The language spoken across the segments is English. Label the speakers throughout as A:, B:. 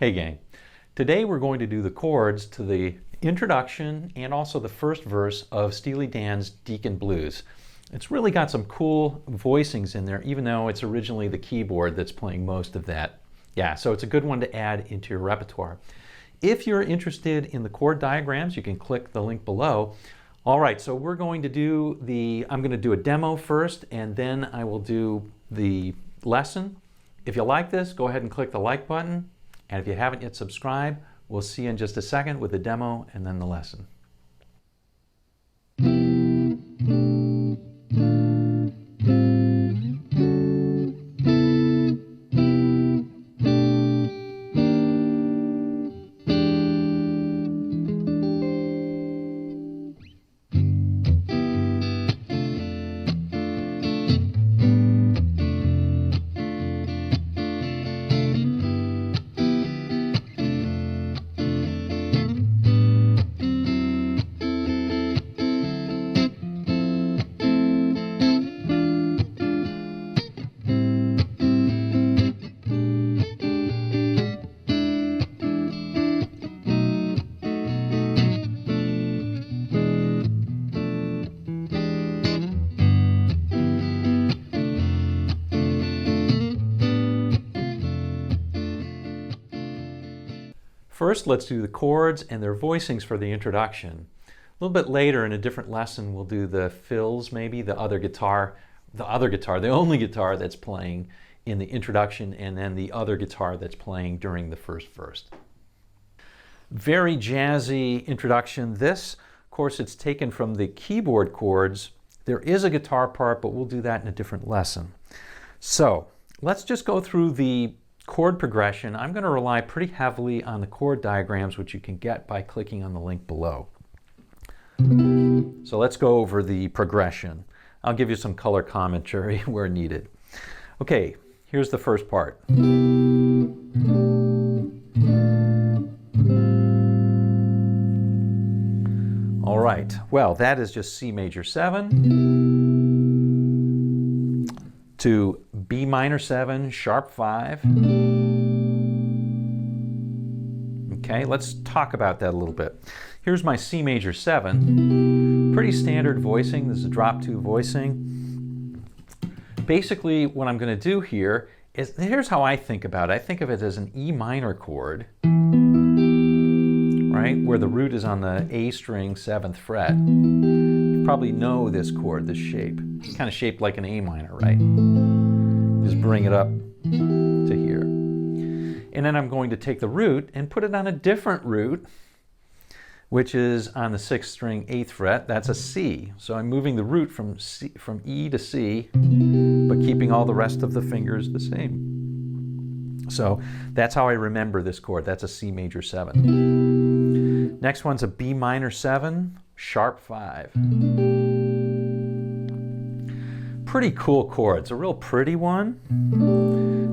A: Hey gang, today we're going to do the chords to the introduction and also the first verse of Steely Dan's Deacon Blues. It's really got some cool voicings in there, even though it's originally the keyboard that's playing most of that. Yeah, so it's a good one to add into your repertoire. If you're interested in the chord diagrams, you can click the link below. All right, so we're going to do I'm going to do a demo first, and then I will do the lesson. If you like this, go ahead and click the like button. And if you haven't yet subscribed, we'll see you in just a second with the demo and then the lesson. First, let's do the chords and their voicings for the introduction. A little bit later in a different lesson, we'll do the fills, maybe the only guitar that's playing in the introduction, and then the other guitar that's playing during the first verse. Very jazzy introduction. This, of course, it's taken from the keyboard chords. There is a guitar part, but we'll do that in a different lesson. So let's just go through the chord progression. I'm going to rely pretty heavily on the chord diagrams, which you can get by clicking on the link below. So let's go over the progression. I'll give you some color commentary where needed. Okay, here's the first part. All right, well, that is just C major 7 to B minor 7, sharp 5. Okay, let's talk about that a little bit. Here's my C major 7. Pretty standard voicing. This is a drop 2 voicing. Basically, what I'm going to do here is, here's how I think about it. I think of it as an E minor chord, right, where the root is on the A string, 7th fret. You probably know this chord, this shape. It's kind of shaped like an A minor, right? Just bring it up to here. And then I'm going to take the root and put it on a different root, which is on the 6th string, 8th fret. That's a C. So I'm moving the root from E to C, but keeping all the rest of the fingers the same. So that's how I remember this chord. That's a C major 7. Next one's a B minor 7, sharp 5. Pretty cool chord. It's a real pretty one.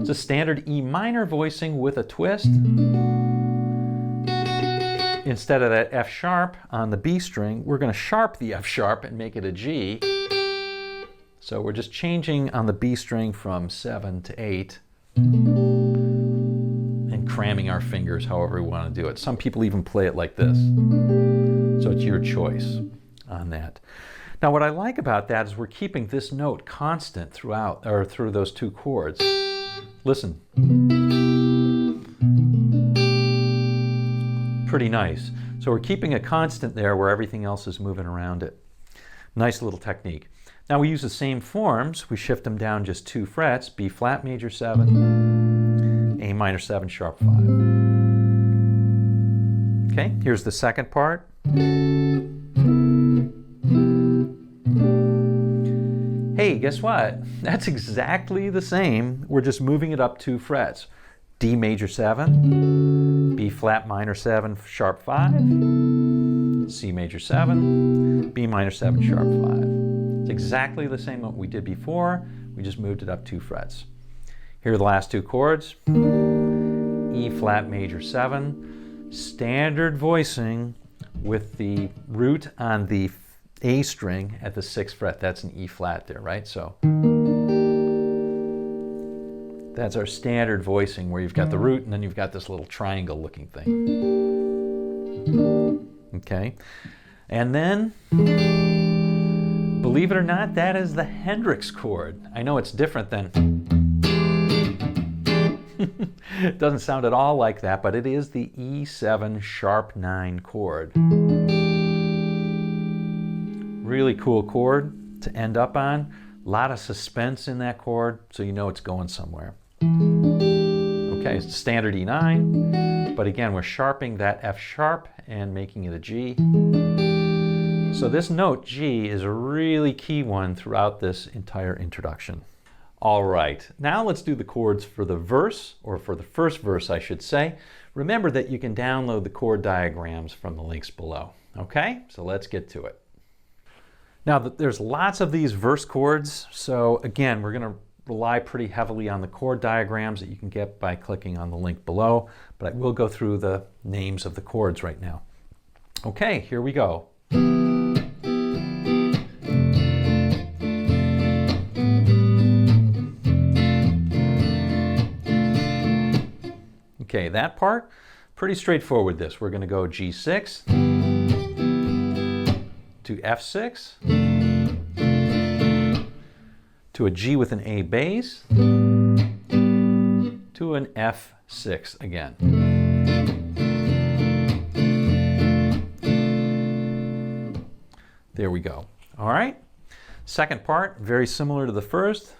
A: It's a standard E minor voicing with a twist. Instead of that F sharp on the B string, we're going to sharp the F sharp and make it a G. So we're just changing on the B string from 7 to 8 and cramming our fingers however we want to do it. Some people even play it like this. So it's your choice on that. Now what I like about that is we're keeping this note constant throughout, or through those two chords. Listen. Pretty nice. So we're keeping a constant there where everything else is moving around it. Nice little technique. Now we use the same forms. We shift them down just 2 frets, B flat major 7, A minor 7, sharp 5. Okay, here's the second part. Hey, guess what? That's exactly the same. We're just moving it up 2 frets. D major 7, B flat minor 7, sharp 5, C major 7, B minor 7, sharp 5. It's exactly the same what we did before. We just moved it up 2 frets. Here are the last 2 chords. E flat major 7, standard voicing with the root on the A string at the 6th fret. That's an E flat there, right? So That's our standard voicing where you've got the root and then you've got this little triangle looking thing. Okay. And then, believe it or not, that is the Hendrix chord. I know it's different than it doesn't sound at all like that, but it is the E7 sharp 9 chord. Really cool chord to end up on. A lot of suspense in that chord, so you know it's going somewhere. Okay, it's standard E9, but again, we're sharpening that F sharp and making it a G. So this note G is a really key one throughout this entire introduction. All right, now let's do the chords for the verse, or for the first verse, I should say. Remember that you can download the chord diagrams from the links below. Okay, so let's get to it. Now, there's lots of these verse chords, so again, we're going to rely pretty heavily on the chord diagrams that you can get by clicking on the link below, but I will go through the names of the chords right now. Okay, here we go. Okay, that part, pretty straightforward this. We're going to go G6 to F6 to a G with an A bass to an F6 again. There we go. All right. Second part, very similar to the first.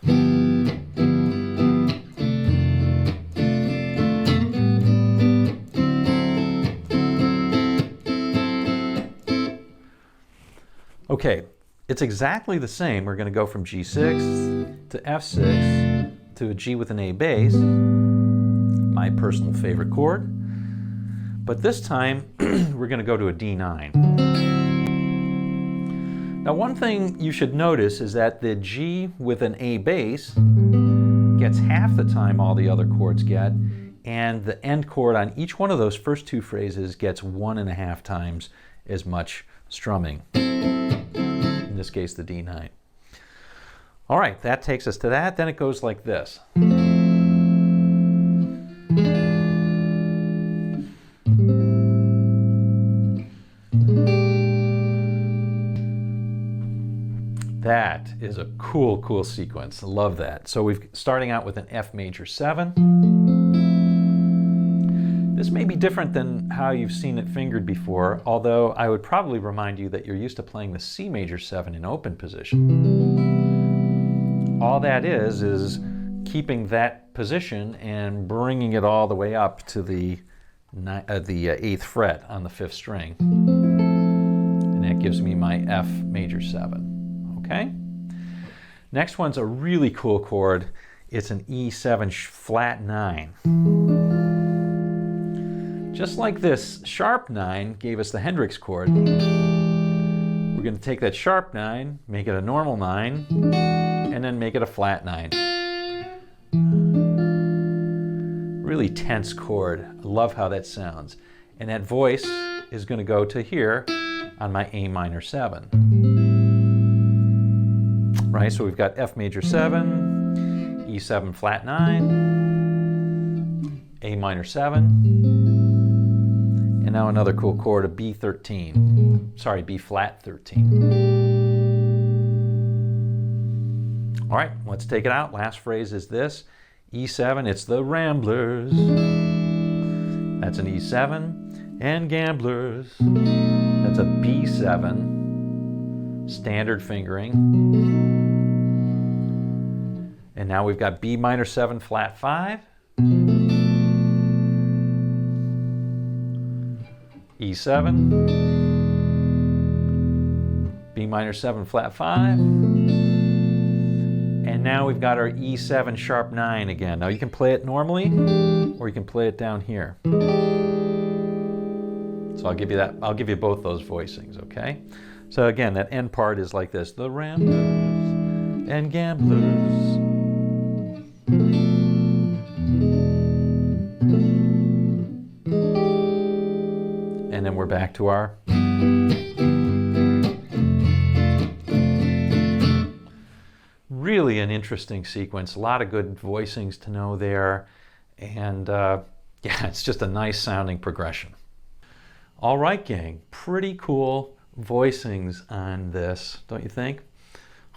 A: Okay, it's exactly the same. We're going to go from G6 to F6 to a G with an A bass, my personal favorite chord. But this time, we're going to go to a D9. Now, one thing you should notice is that the G with an A bass gets half the time all the other chords get, and the end chord on each one of those first two phrases gets 1.5 times as much strumming. In this case, the D9. All right, that takes us to that. Then it goes like this. That is a cool, cool sequence. I love that. So we're starting out with an F major 7. This may be different than how you've seen it fingered before, although I would probably remind you that you're used to playing the C major 7 in open position. All that is keeping that position and bringing it all the way up to the 8th fret on the 5th string. And that gives me my F major 7. Okay? Next one's a really cool chord. It's an E7 flat 9. Just like this sharp 9 gave us the Hendrix chord, we're going to take that sharp 9, make it a normal 9, and then make it a flat 9. Really tense chord. I love how that sounds. And that voice is going to go to here on my A minor 7. Right, so we've got F major 7, E7 flat 9, A minor 7, and now another cool chord, a B13. Sorry, B flat 13. All right, let's take it out. Last phrase is this, E7, it's the Ramblers. That's an E7, and Gamblers. That's a B7, standard fingering. And now we've got B minor 7 flat 5, E7, B minor 7 flat 5, and now we've got our E7 sharp 9 again. Now you can play it normally, or you can play it down here. So I'll give you both those voicings, okay? So again, that end part is like this, the Ramblers and Gamblers. And then we're back to our really an interesting sequence. A lot of good voicings to know there. And yeah, it's just a nice sounding progression. All right, gang, pretty cool voicings on this, don't you think?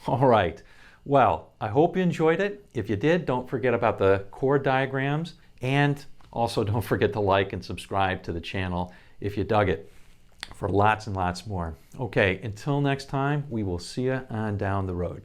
A: All right, well, I hope you enjoyed it. If you did, don't forget about the chord diagrams, and also don't forget to like and subscribe to the channel if you dug it, for lots and lots more. Okay, until next time, we will see you on down the road.